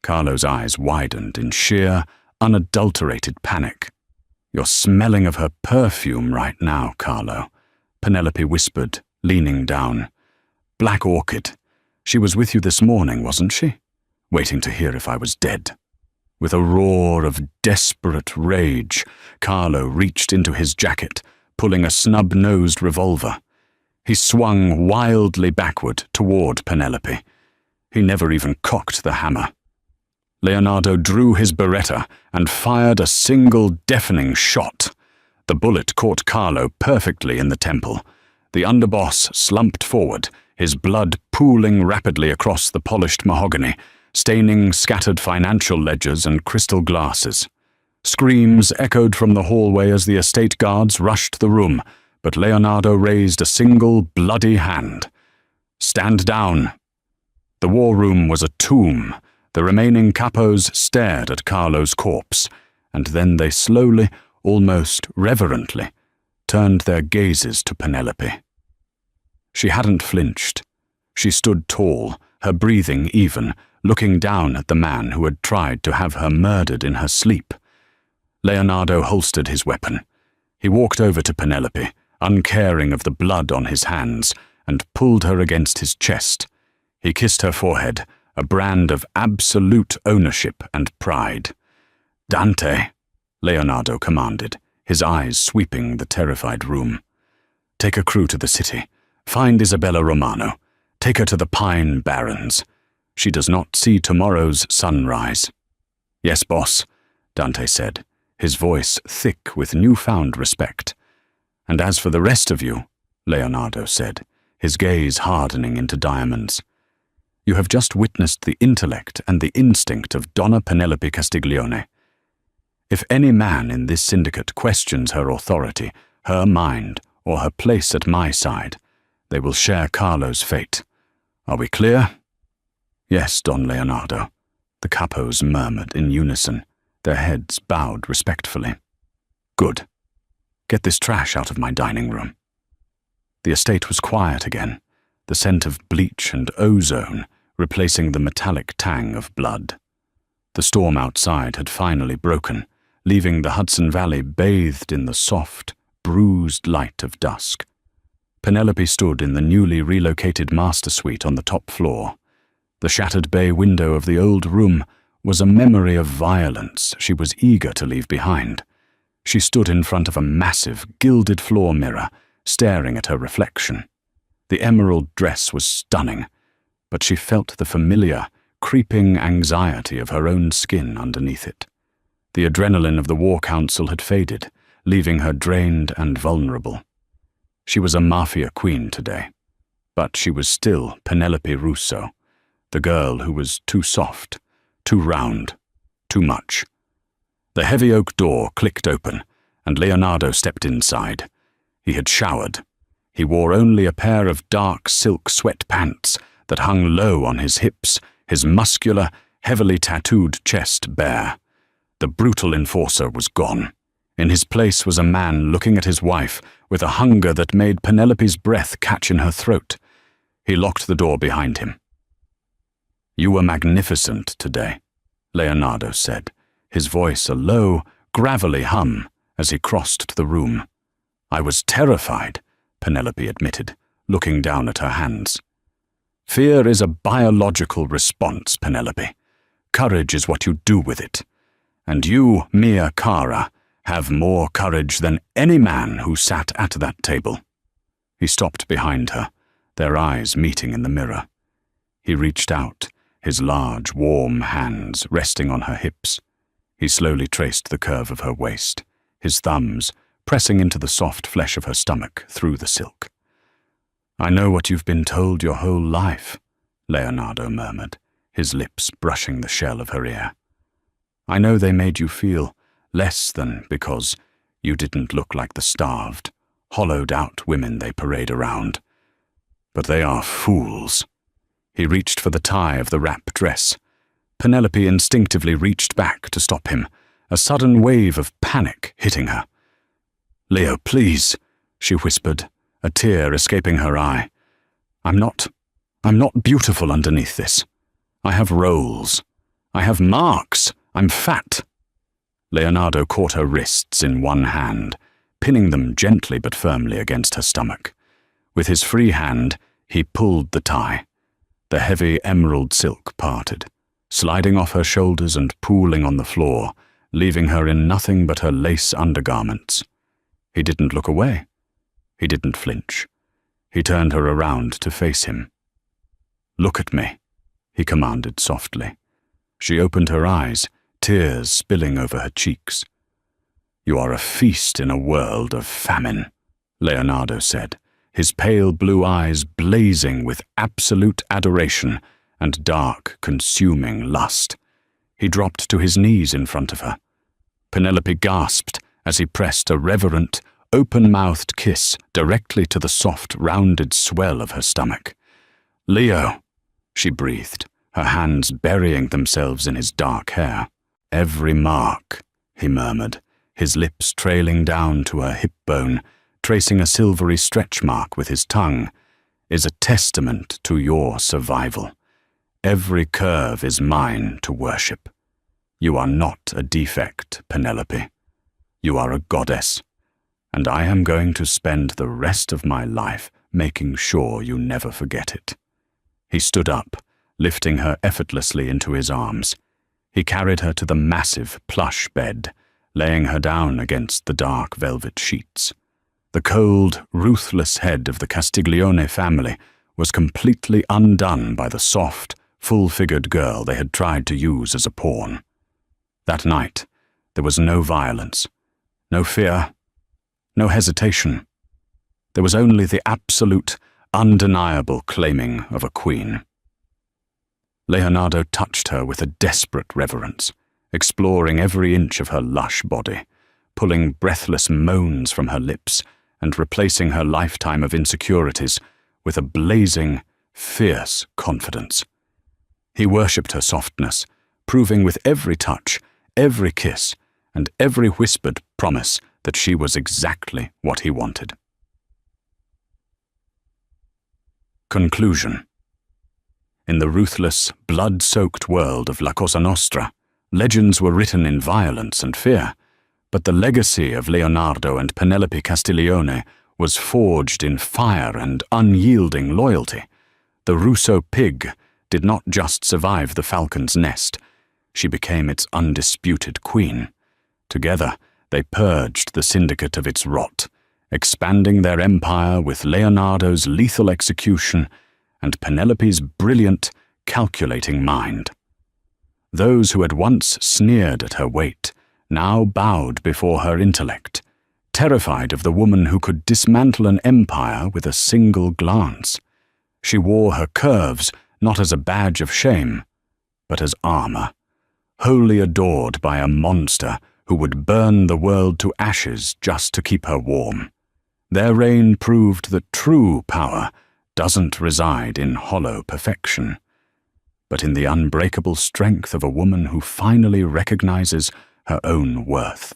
Carlo's eyes widened in sheer, unadulterated panic. "You're smelling of her perfume right now, Carlo," Penelope whispered, leaning down. "Black orchid. She was with you this morning, wasn't she? Waiting to hear if I was dead." With a roar of desperate rage, Carlo reached into his jacket, pulling a snub-nosed revolver. He swung wildly backward toward Penelope. He never even cocked the hammer. Leonardo drew his Beretta and fired a single deafening shot. The bullet caught Carlo perfectly in the temple. The underboss slumped forward, his blood pooling rapidly across the polished mahogany, staining scattered financial ledgers and crystal glasses. Screams echoed from the hallway as the estate guards rushed the room, but Leonardo raised a single bloody hand. "Stand down." The war room was a tomb. The remaining capos stared at Carlo's corpse, and then they slowly, almost reverently, turned their gazes to Penelope. She hadn't flinched. She stood tall, her breathing even, looking down at the man who had tried to have her murdered in her sleep. Leonardo holstered his weapon. He walked over to Penelope, uncaring of the blood on his hands, and pulled her against his chest. He kissed her forehead, a brand of absolute ownership and pride. "Dante," Leonardo commanded, his eyes sweeping the terrified room. "Take a crew to the city. Find Isabella Romano. Take her to the Pine Barrens. She does not see tomorrow's sunrise." "Yes, boss," Dante said, his voice thick with newfound respect. "And as for the rest of you," Leonardo said, his gaze hardening into diamonds, "you have just witnessed the intellect and the instinct of Donna Penelope Castiglione. If any man in this syndicate questions her authority, her mind, or her place at my side, they will share Carlo's fate. Are we clear?" "Yes, Don Leonardo," the capos murmured in unison, their heads bowed respectfully. "Good. Get this trash out of my dining room." The estate was quiet again, the scent of bleach and ozone replacing the metallic tang of blood. The storm outside had finally broken, leaving the Hudson Valley bathed in the soft, bruised light of dusk. Penelope stood in the newly relocated master suite on the top floor. The shattered bay window of the old room was a memory of violence she was eager to leave behind. She stood in front of a massive, gilded floor mirror, staring at her reflection. The emerald dress was stunning, but she felt the familiar, creeping anxiety of her own skin underneath it. The adrenaline of the War Council had faded, leaving her drained and vulnerable. She was a Mafia queen today, but she was still Penelope Russo, the girl who was too soft, too round, too much. The heavy oak door clicked open, and Leonardo stepped inside. He had showered. He wore only a pair of dark silk sweatpants that hung low on his hips, his muscular, heavily tattooed chest bare. The brutal enforcer was gone. In his place was a man looking at his wife with a hunger that made Penelope's breath catch in her throat. He locked the door behind him. "You were magnificent today," Leonardo said, his voice a low, gravelly hum as he crossed to the room. "I was terrified," Penelope admitted, looking down at her hands. "Fear is a biological response, Penelope. Courage is what you do with it. And you, Mia Cara, have more courage than any man who sat at that table." He stopped behind her, their eyes meeting in the mirror. He reached out, his large, warm hands resting on her hips. He slowly traced the curve of her waist, his thumbs pressing into the soft flesh of her stomach through the silk. "I know what you've been told your whole life," Leonardo murmured, his lips brushing the shell of her ear. "I know they made you feel less than because you didn't look like the starved, hollowed-out women they parade around. But they are fools." He reached for the tie of the wrap dress. Penelope instinctively reached back to stop him, a sudden wave of panic hitting her. "Leo, please," she whispered, a tear escaping her eye. I'm not beautiful underneath this. I have rolls. I have marks. I'm fat." Leonardo caught her wrists in one hand, pinning them gently but firmly against her stomach. With his free hand, he pulled the tie. The heavy emerald silk parted, sliding off her shoulders and pooling on the floor, leaving her in nothing but her lace undergarments. He didn't look away. He didn't flinch. He turned her around to face him. "Look at me," he commanded softly. She opened her eyes, tears spilling over her cheeks. You are a feast in a world of famine, Leonardo said, his pale blue eyes blazing with absolute adoration and dark, consuming lust. He dropped to his knees in front of her. Penelope gasped as he pressed a reverent, open-mouthed kiss directly to the soft, rounded swell of her stomach. "Leo," she breathed, her hands burying themselves in his dark hair. "Every mark," he murmured, his lips trailing down to her hip bone, tracing a silvery stretch mark with his tongue, "is a testament to your survival. Every curve is mine to worship. You are not a defect, Penelope. You are a goddess, and I am going to spend the rest of my life making sure you never forget it." He stood up, lifting her effortlessly into his arms. He carried her to the massive, plush bed, laying her down against the dark velvet sheets. The cold, ruthless head of the Castiglione family was completely undone by the soft, full-figured girl they had tried to use as a pawn. That night, there was no violence, no fear, no hesitation. There was only the absolute, undeniable claiming of a queen. Leonardo touched her with a desperate reverence, exploring every inch of her lush body, pulling breathless moans from her lips and replacing her lifetime of insecurities with a blazing, fierce confidence. He worshipped her softness, proving with every touch, every kiss, and every whispered promise that she was exactly what he wanted. Conclusion. In the ruthless, blood-soaked world of La Cosa Nostra, legends were written in violence and fear, but the legacy of Leonardo and Penelope Castiglione was forged in fire and unyielding loyalty. The Russo pig did not just survive the falcon's nest, she became its undisputed queen. Together, they purged the syndicate of its rot, expanding their empire with Leonardo's lethal execution and Penelope's brilliant, calculating mind. Those who had once sneered at her weight now bowed before her intellect, terrified of the woman who could dismantle an empire with a single glance. She wore her curves not as a badge of shame, but as armor, wholly adored by a monster who would burn the world to ashes just to keep her warm. Their reign proved that true power doesn't reside in hollow perfection, but in the unbreakable strength of a woman who finally recognizes her own worth.